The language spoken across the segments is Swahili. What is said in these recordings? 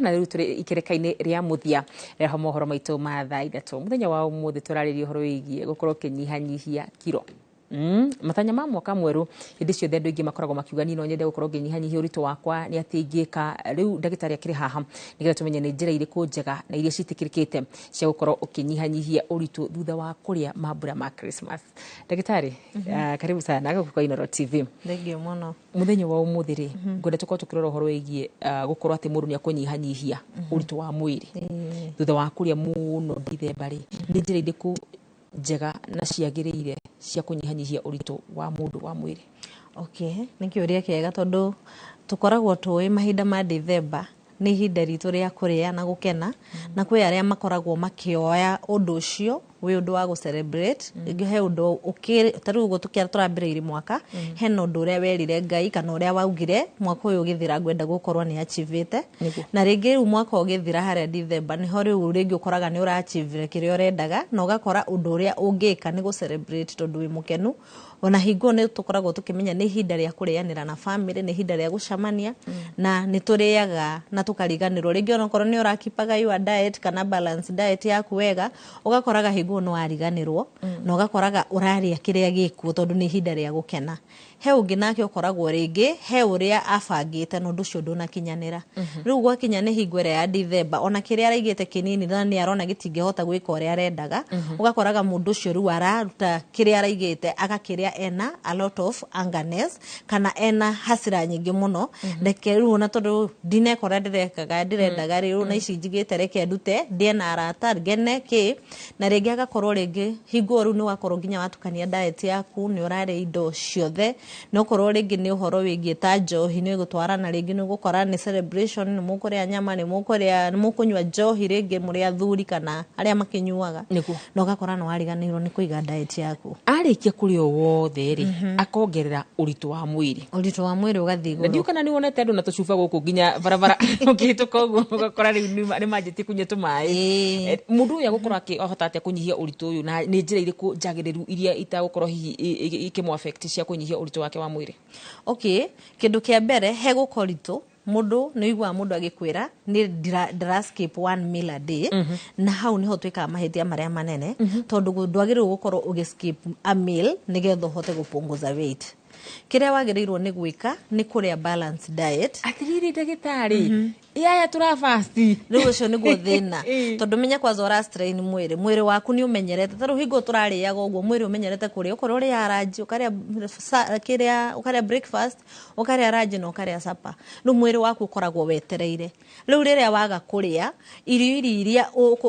na riu turi ikerekaine ria muthia reho mohoro maitu ma thaa 3 muthenya wa umuthi turariria horo wigie gukorwo kinyihanyihia kiro matanya ma mwaka mweru hindi ciothe andu ingi makoragwo makiuga ni no nyende gukorwo nginyihanyihia uritu wakwa ni ati ingika riu ndagitari akiri haha nigetha tumenye ni njira iriku njega na iria citikirikite cia gukorwo ukinyihanyihia uritu thutha wa kuria mambura ma Christmas. Ndagitari karibu sana kwa Inooro TV. Thengio muno. Muthenya wa umuthi ri ngwenda tukorwo tukirora horo wigie gukorwo ati muru ni akunyihanyihia uritu wa mwiri thutha wa kuria muno Dithemba ri ni njira iriku njega na ciagiriire cia kunyihanyihia uritu wa mundu wa mwiri? Okay, ni kiuria kiega tondu tukoragwo tuwi mahinda ma Dithemba ni ihinda ritu ria kuria na gukena na kwi aria makoragwo makioya undu ucio wi undu wa celebrate he undu taru ugo tukia turambiriire mwaka he no undu uria werire Ngai kana uria waugire mwaka uyu githira gwenda gukorwo ni achievete na ringi mwaka ugithira haria Dithemba ni ho riu ringi ukoraga ni ura achieve kiria urendaga na ugakora undu uria ungika ni celebrate tondu wi mukenu ona hingo ni tukoragwo tukimenya ni ihinda ria kurianira na family ni ihinda ria gucamania na ni turiaga na tukariganirwo ringi ona korwo ni urakipaga your diet kana balance diet yaku wega ugakoraga hingo no ariganirwo na ugakoraga uraria kiria gikuo tondu ni ihinda ria gukena he ungi nake ukoragwo ringi he uria afangite no nducio ndunakinyanira riu gwakinya ni hingo ya Dithemba ona kiria araigite kinini na ni arona gitingihota gwika uria arendaga ugakoraga mundu ucio riu araruta kiria araigite agakiria ena a lot of angerness kana ena hasira nyingi muno reke riu na tondu ndinekora ndirekaga ndirendaga riu na ici njigite reke ndute ndiena arata ngene ki na ringi agakorwo ringi hingo riu ni wakorwo nginya watukania diet yaku ni urare indo ciothe no korwo ringi ni uhoro wigie ta njohi ni gutwarana ringi ni gukora ni celebration ni mukuria nyama ni mukunywa njohi ringi muri athuri kana aria makinyuaga no gakora no ariganirwo ni kuiga diet yaku arikia kuri wothe ri akongerera uritu wa mwiri ugathi iguru ndio kana ni wonete andu na tucuba guku nginya barabara ukituka ugu ugakora ni majeti kunyetu mai mundu uyu gukora akihota atia kunyihia uritu uyu na ni njira iriku njagiriru iria itagukorwo hihi ikimu affect cia kunyihia uritu wake wa mwiri? Okay, kindu kia mbere he gukoritu mundu ni igwa mundu agikwira ni dra skip one meal a day na hau niho twika mahitia maria manene tondu ndwagirwo gukorwo ugiskip a meal nigetho hote gupunguza weight. Kiria wagirirwo ni gwika ni kuria balance diet. Atiriri ndagitari yaya turafasti riu ucio niguo thina tondu menya kwa zora strain mwiri waku ni umenyerete taru hingo turariaga uguo mwiri umenyerete kuria ukorwo ri araji ukaria kiria ukaria breakfast ukaria araji no ukaria supper no mwiri waku ukoragwo wetereire riu riria waga kuria iria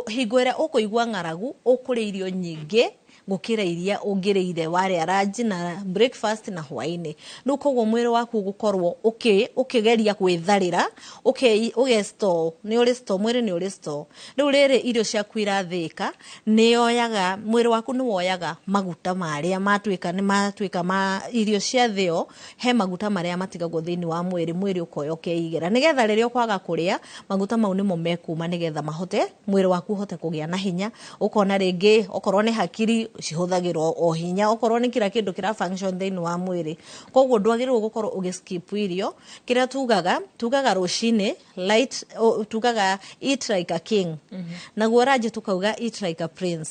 hingo ria ukuigwa ngaragu ukuria irio nyingi gukira iria ungiriire wari araji na breakfast na hwaini nuko mwiri waku gukorwo ukigeria gwitharira ugestore ni uri store mwiri ni uri store riu riri irio ciaku irathika ni oyaga mwiri waku ni woyaga maguta maria matuika ma irio cia thio he maguta maria matigagwo thini wa mwiri ukoya ukeigira nigetha riria ukwaga kuria maguta mau nimo mekuma nigetha mahote mwiri waku hote kugia na hinya ukona ringi okorwo ni hakiri cihuthagirwo o hinya okorwo ni kira kindu kira function thini wa mwiri koguo ndwagirwo gukorwo ugiskip irio kira tugaga rucini light tugaga eat like a king na guoraje tukauga eat like a prince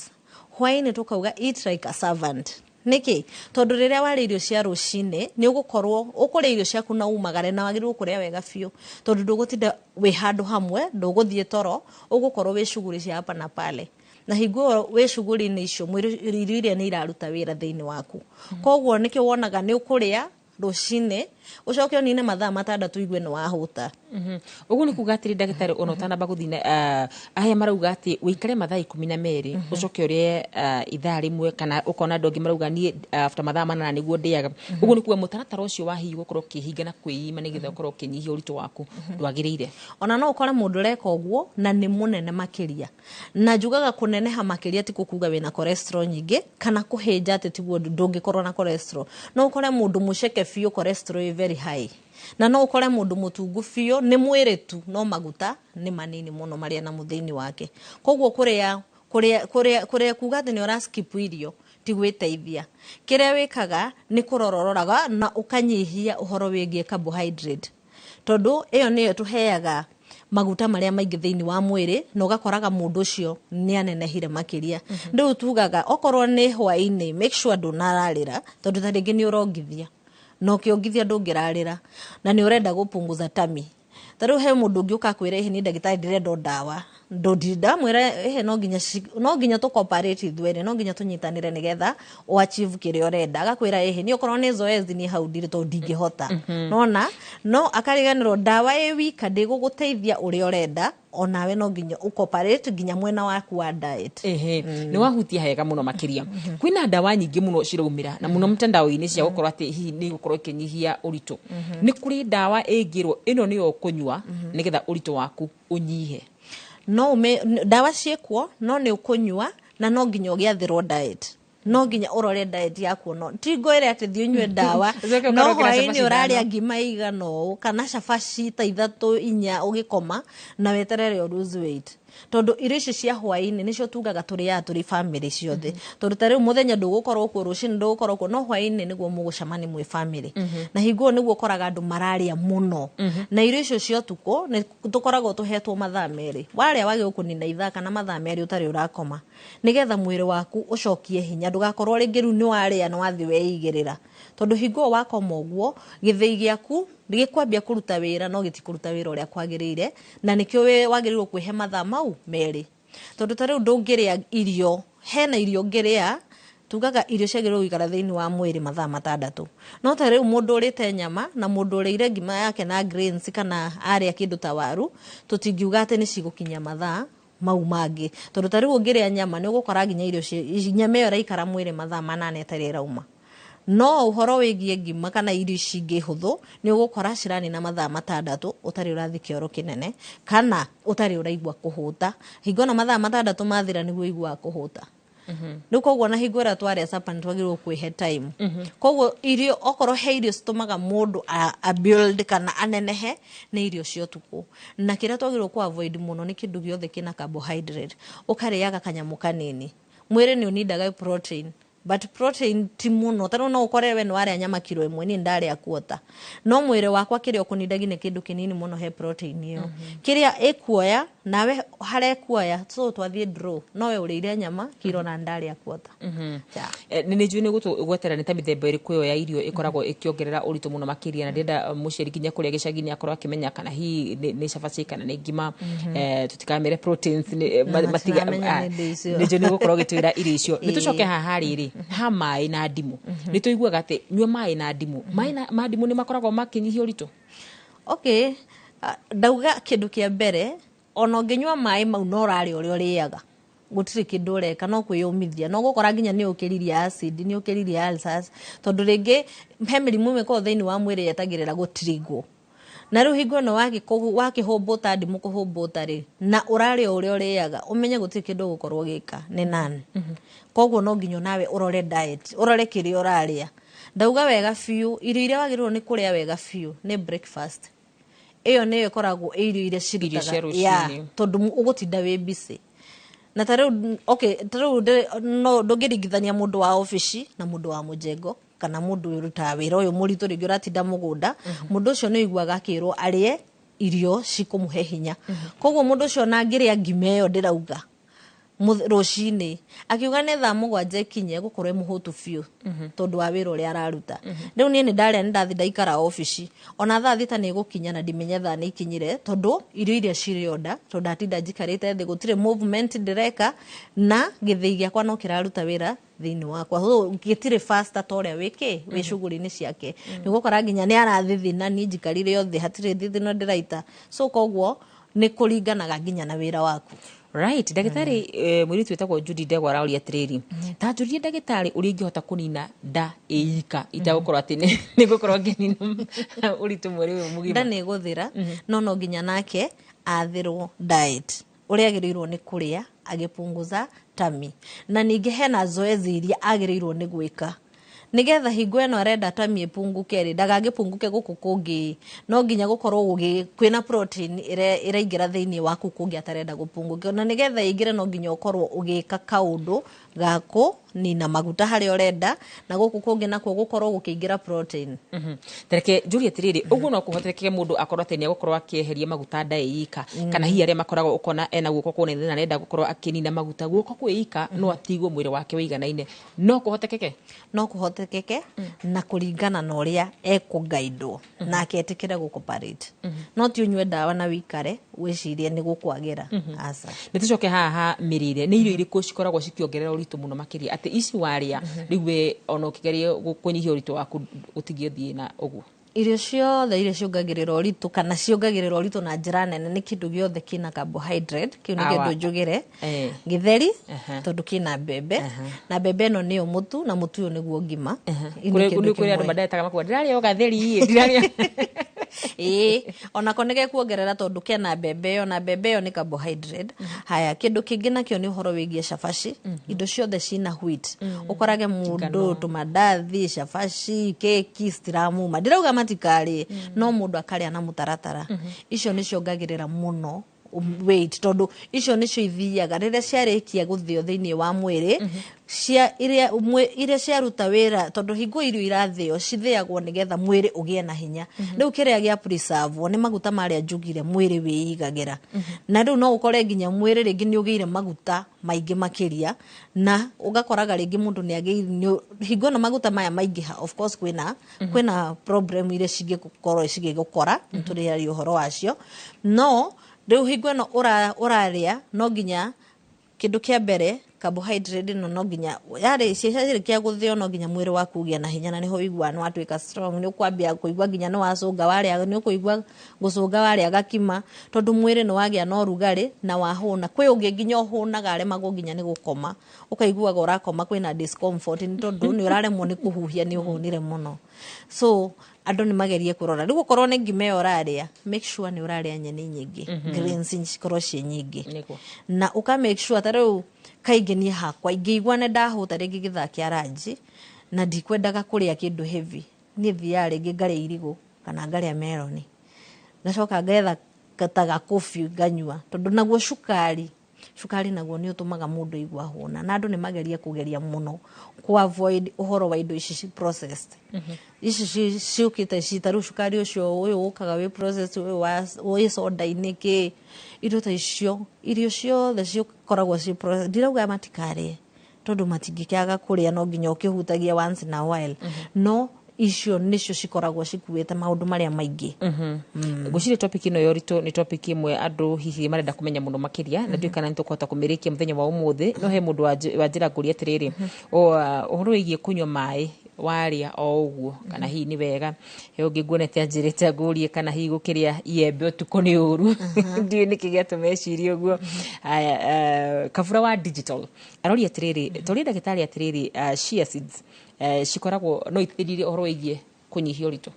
hwaini tukauga eat like a servant niki tondu riria wari irio cia rucini ni ugukorwo ukuria irio ciaku na umagare na wagirwo kuria wega fiu tondu ndugutinda wi handu hamwe nduguthie toro ugukorwo wi shughuli cia hapa na pale na hingo we shughuli ni icio mwiri iria ni iraruta wira thiini waku koguo niki wonaga ni ukuria rucini ucoke onine mathaa matandatu igwe no wahuta ugu ni kugatiri ndagitari ono tanamba guthina aya marauga ati wikare mathaa 12 ucoke urie ithaa rimwe kana ukona ndongi marauga ni after mathaa manana niguo ndiaga ugu ni kuga mutaratara ucio wa hihi gukorwo kihinga na kwiyima nigetha ukorwo kinyihia uritu waku ndwagiriire ona no ukora mundu reka uguo na ni munene makiria na njugaga kuneneha makiria ti kukuga wina cholesterol nyingi kana kuhinja ati tiguo ndungikorwo na cholesterol no ukore mundu muceke fio cholesterol very high na no ukore mundu mutungu fio ni mwiri tu no maguta ni manini muno maria na muthini wake koguo kuria kuga ati ni ora skip irio ti gwiteithia kiria wikaga ni kurorororaga na ukanyihia uhoro wigie carbohydrate tondu iyo niyo tuheaga maguta maria maingi thiini wa mwiri na ugakoraga mundu ucio ni anenehire makiria ndu tugaga okorwo ni hwaini make sure ndunararira tondu ta ringi ni urongithia no kiongithia ndungirarira na ni urenda gupunguza tami taru he mundu ngiuka kwira ni ndagitari ndirenda ndawa ndodida mwira no nginya to cooperate thwere no nginya tunyitanire nigetha o achieve kire urenda agakwira ni okorwo ni zoezi ni hau ndire to ndingihota nona no akariganirwo ndawa wika ndiguguteithia uri urenda onawe no nginya ucooperate nginya mwena waku wa diet ni wahutia hega muno makiria kwina ndawa nyingi muno cirumira na muno mtandao-ini cia gukorwo ati hihi ni gukorwo ikinyihia uritu ni kuri ndawa ingirwo ino niyo kunywa nigetha uritu waku unyihe no ndawa ciekwo no ni ukunywa na no nginya ugiathirwo diet no nginya urore diet yaku no tingwire ati thi unywe ndawa no hwaini uraria ngima igano kana cabaci ta 3 4 ugikoma na weterere lose weight tondu irio icio cia hwaini nicio tugaga turi family ciothe tondu tariu muthenya ndugukorwo ku rucini ndugukorwo ku no hwaini niguo mugucamani mwe family na hingo niguo koraga andu mararia muno na irio icio cio tuko ni tukoragwo tuhetwo mathaa meri waria wage ukunina ithaa kana mathaa meri utari urakoma nigetha mwiri waku ucokie hinya ndugakorwo ringi ru ni waria no wathi weigirira tondu hingo wakoma uguo githii giaku gikwambia kuruta wira no gitikuruta wira uria kwagirire na nikyo we wagirirwo kwihe mathaa mau meri tondu tariu ndungiria irio hena irio ngiria tugaga irio ciagirwo ikara thiini wa mwiri mathaa 6 no tariu mundu urite nyama na mundu urire ngima yake na greens kana aria kindu ta waru tutingiuga ati ni cigukinya mathaa mau mangi tondu tariu ungiria nyama ni ugukora nginya irio nyama iyo raikara mwiri mathaa 8 etari rauma no uhoro wigie ngima kana irio cingi huthu ni ugukora cirani na mathaa 6 utari urathi kioro kinene kana utari uraigwa kuhuta hingo na mathaa 6 mathira niguo igwa kuhuta Riu koguo na hingo ira twaria sapa ntwagirwo kwihe time koguo irio okorwo he irio citumaga mundu a build kana anenehe ni irio cio tuku na kira twagirwo ku avoid muno ni kindu giothe kina carbohydrate ukariaga kanyamu kanini mwiri ni unidaga protein but protein ti muno tano no ukorewe no aria nyama kilo 1 ni ndari akuota no mwire wakwa kirio kunidagi ne kindu kinini muno he protein iyo kiria ekuoya nawe hare kuoya so twathie draw no we urire nyama kilo na ndari akuota ni njui ni gutwetera ni ta mithemba iri kuoya irio ikoragwo ikiongerera uritu muno makiria na ndenda muceri kinya kuria gicagini akorwo akimenya kana hi ni cabaci kana ni ngima tutikamere proteins ni matiga ni njui ni gukorwo gitwira irio icio ni tucoke haha riri ha mai na ndimu ni tuiguaga ati nyua mai na ndimu mai na ndimu ni makoragwo makinyihia uritu okay ndauga kindu kia mbere ona nginywa mai mau no rari uri uriaga gutiri kindu ureka no kwiyumithia no gukora nginya ni ukiriria acid ni ukiriria ulcers tondu ringi family mume ko thiini wa mwiri yetagirira gutirigwo na riu hingo no wakihumbuta ndimu kuhumbuta ri na urari uri uriaga umenye gutiri kindu gukorwo gika ni nani koguo no nginyo nawe urore diet urore kiri uraria ndauga wega fiu irio iria wagirwo ni kuria wega fiu ni breakfast iyo niyo koragwo irio iria cirutaga tondu ugutinda wi busy na tariu okay tariu no ndungiringithania mundu wa office na mundu wa mujengo kana mundu uruta wira uyu muritu ringi uratinda mugunda mundu ucio ni igwaga akirwo arie irio cikumuhe hinya koguo mundu ucio na ngiria ngima iyo ndirauga rucini akiuga ne thaa 7 kinye gukorwe muhutu fiu tondu wa wira uria araruta riu ni ndaria ndathi ndaikara office ona thaa thita ni gukinya na ndimenye thaa ni ikinyire tondu irio iria cirioda tondu atinda njikarite thi gutire movement ndireka na githii giakwa no kiraruta wira thiini wakwa so gitire faster toria wiki wi shuguri-ini ciake ni gukora nginya ni arathithina ni njikarire yothe hatire thithino ndiraita so koguo ni kuringanaga nginya na wira waku. Right, dagitari mwiritu wetagwo Judy Ndegwa arauria atiriri ta njurie dagitari uri ngihota kunina nda ika itagukorwo ati ni gukorwo nginina uritu mwiri uyu mugima nda ni guthira no nginya nake athirwo diet uri agirirwo ni kuria agipunguza tami na ningi hena zoezi iria agirirwo ni gwika nigetha hingo eno arenda tami ipunguke ri ndagagipunguke guku kungi no nginya gukorwo gugi kwina protein iraingira thiini waku kungi atarenda gupunguke na nigetha ingire no nginya ukorwo ugika kaundu gako nina maguta harĩa ũrenda na gũkũ kũngĩ nakuo gũkorwo gũkĩingĩra protein. Tereke njũrie tiriri ũguo no kũhotekeke mũndũ akorwo atĩ nĩ gũkorwo akĩeheria maguta ndaĩika kana hihi arĩa makoragwo ukona ena guoko kũnene na arenda gũkorwo akĩnina maguta guoko kwĩika no atigwo mwĩrĩ wake wĩiganaine no kũhotekeke na kũringana na ũrĩa ekũgaidwo na aketĩkĩre gũkũparate no ti unywe ndawa na wikare wĩcirie nĩ gũkwagĩra aca. Nĩ tucoke haha mĩrĩre nĩ irio irĩkũ cikoragwo cikiongerera ũritũ mũno makĩria atĩ ici warĩa rĩu we ona ũkĩgeria kũnyihia ũritũ waku ũtigĩthiĩ na ũguo? Irio ciothe iria ciongagĩrĩra ũritũ kana ciongagĩrĩra ũritũ na njĩra nene nĩ kĩndũ gĩothe kĩna carbohydrate, kĩu nĩ kĩndũ njugĩre, gĩtheri tondũ kĩna mbembe na mbembe ĩno nĩyo mũtu na mũtu ũyũ nĩguo ngima. Kũrĩ andũ mandetaga makua ndirarĩa gatheri ndirarĩa onako nĩ gekuongerera tondũ kena mbembe ĩyo na mbembe ĩyo nĩ carbohydrate. Haya, kĩndũ kĩngĩ nakĩo nĩ ũhoro wĩgiĩ cabaci, indo ciothe cina wheat. Ũkorage mũndũ tũmandathi, cabaci, keki citiramuma, ndirauga matikarĩ no mũndũ akarĩa na mũtaratara. Icio nĩ ciongagĩrĩra mũno weight tondũ icio nĩcio ithiaga rĩrĩa ciarĩkia gũthĩo thĩinĩ wa mwĩrĩ iria ciaruta wĩra tondũ hingo irio irathĩo cithĩagwo nĩgetha mwĩrĩ ũgĩe na hinya. Rĩu kĩrĩa gĩa preserve nĩ maguta marĩa njugire mwĩrĩ wĩigagĩra na rĩu no ũkore nginya mwĩrĩ rĩngĩ nĩ ũgĩire maguta maingĩ makĩria na ũgakoraga rĩngĩ mũndũ nĩ agĩire hingo na maguta maya maingĩha. Of course kwĩna problem iria cingĩkorwo cigĩgũkora tũrĩaria ũhoro wacio no rĩu hingo ĩno ũrarĩa no nginya kĩndũ kĩa mbere carbohydrate no nginya yarĩ ciarĩkia gũthĩo no nginya mwĩrĩ waku ũgĩe na hinya na nĩho wĩiguaga nĩ watuĩka strong. Nĩ ũkwambia kũigua nginya nĩ wacũnga warĩa nĩ ũkũigua gũcũnga warĩa gakima tondũ mwĩrĩ nĩ wagĩa na ũrugarĩ na wahũna. Kwĩ ũngĩ nginya ũhũnaga aremagwo nginya nĩ gũkoma ũkaiguaga ũrakoma kwĩna discomfort nĩ tondũ nĩ ũraremwo nĩ kũhuhia nĩ ũhũnire mũno. So andũ nĩ magerie kũrora rĩu gũkorwo nĩ ngima ĩyo ũrarĩa make sure nĩ ũrarĩa nyeni nyingĩ greens cikorwo ciĩ nyingĩ na ũka make sure ta rĩu kaingĩ niĩ hakwa ingĩigua nĩ ndahũta rĩngĩ gĩthaa kĩa ranji na ndikwendaga kũrĩa kĩndũ heavy niĩ thiaga rĩngĩ ngarĩa irigũ kana ngarĩa meloni ngacoka ngetha ta gakobi nganyua tondũ naguo cukari naguo nĩ ũtũmaga mũndũ aigua hũna na andũ nĩ magerie kũgeria mũno ku avoid ũhoro wa indo ici processed. Ici ciũkĩte citarũ cukari ũcio ũyũ ũkaga wĩ processed wĩ soda-inĩ kĩ indo ta icio irio ciothe cikoragwo ci processed. Ndirauga matikarĩe tondũ matingĩkĩaga kũrĩa no nginya ũkĩhutagia once in a while no icio nicio cikoragwo cikuĩte maũndũ marĩa maingĩ. Ngwĩciria topic ĩno ya ũritũ nĩ topic ĩmwe andũ hihi marenda kũmenya mũno makĩria na ndiũĩ kana nĩ tũkũhota kũmĩrĩkia mũthenya wa ũmũthĩ no he mũndũ wa njĩra ngũria atĩrĩrĩ ũhoro wĩgiĩ kũnyua maĩ warĩa o ũguo kana hihi nĩ wega he ũngĩ nguonete anjĩrĩte ngũrie kana hihi gũkĩrĩa iembe ũtukũ nĩ ũru ndiũĩ nĩkĩ gĩatũma ecirie ũguo. Kabura wa digital aroria atĩrĩrĩ tũrĩ ndagĩtarĩ atĩrĩrĩ chia seeds cikoragwo no iteithĩrĩrie ũhoro wĩgiĩ kũnyihia ũritũ?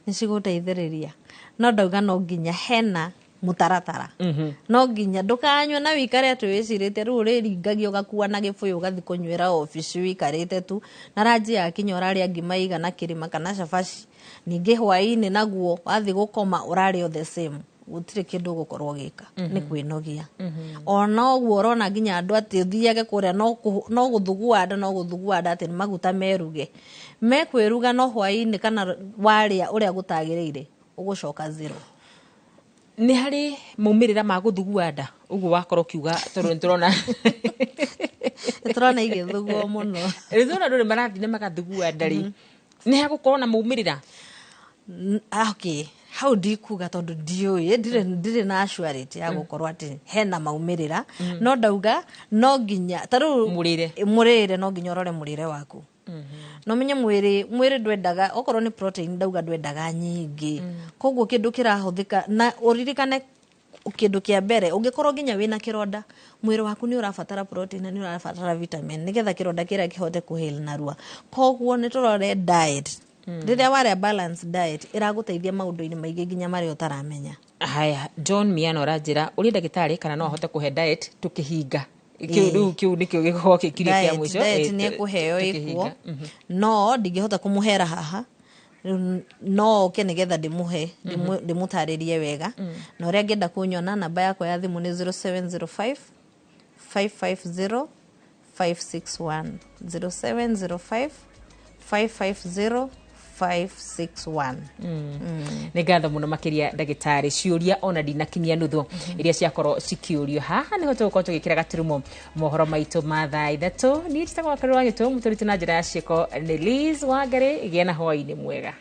Nĩ cigũteithĩrĩria no ndauga no nginya hena mũtaratara no nginya ndũkanywe na wikare atĩ wĩcirĩte rĩu ũrĩringagia ũgakua na gĩbũyũ ũgathiĩ kũnywĩra obici wikarĩte tu na ranji yakinya ũrarĩa ngima igana kĩrĩma kana cabaci ningĩ hwaĩ-inĩ naguo wathiĩ gũkoma ũrarĩa the same gũtirĩ kĩndũ gũkorwo gĩka nĩ kwĩnogia. Ona ũguo ũrona nginya andũ atĩ ũthiage kũrĩa no gũthuguanda atĩ nĩ maguta meruge mekwĩruga no hwaĩ-inĩ kana warĩa ũrĩa gũtagĩrĩire ũgũcoka zero. Nĩ harĩ maumĩrĩra ma gũthuguanda ũguo wakorwo kiuga tondũ nĩtũrona igĩthugua mũno nĩtũrona andũ nĩ marathiĩ na magathuguanda rĩ nĩ hagũkorwo na maumĩrĩra? Okay, hau ndikuga tondũ ndiũĩ ndirĩ na surety ya gũkorwo atĩ hena maumĩrĩra no ndauga no nginya ta rĩu mũrĩre no nginya ũrore mũrĩre waku no menye mwĩrĩ ndwendaga okorwo nĩ protein ndauga ndwendaga nyingĩ koguo kĩndũ kĩrahũthĩka na ũririkane kĩndũ kĩa mbere ũngĩkorwo nginya wĩna kĩronda mwĩrĩ waku nĩ ũrabatara protein na nĩ ũrabatara vitamin nĩgetha kĩronda kĩrĩa kĩhote kũheal narua. Koguo nĩ tũrore diet rĩrĩa warĩa balance diet ĩragũteithia maũndũ-inĩ maingĩ nginya marĩa ũtaramenya. Haya, John Miano ranjĩra ũrĩa ndagĩtarĩ kana no ahote kũhe diet tũkĩhinga kiu nĩkĩo gĩkorwo kĩkirio kĩa mũico diet nĩ ekũheo ikuo no ndingĩhota kũmũhera haha no oke nĩgetha ndĩmũtarĩrie wega na ũrĩa angĩenda kũnyona namba yakwa ya thimũ nĩ 0705 550 561 0705 550 561. Nĩ ngatho mũno makĩria ndagĩtarĩ ciũria ona ndinakinyia nuthu iria ciakorwo cikiũrio haha nĩho tũgũkorwo tũgĩkĩra gaturumo mohoro maitũ ma thaa ithatũ. Niĩ njĩtagwo Wakarĩ wa Gĩtũ, mũtũrĩte na njĩra ya ciĩko nĩ Liz Wangarĩ. Gĩa na hwaĩ-inĩ mwega.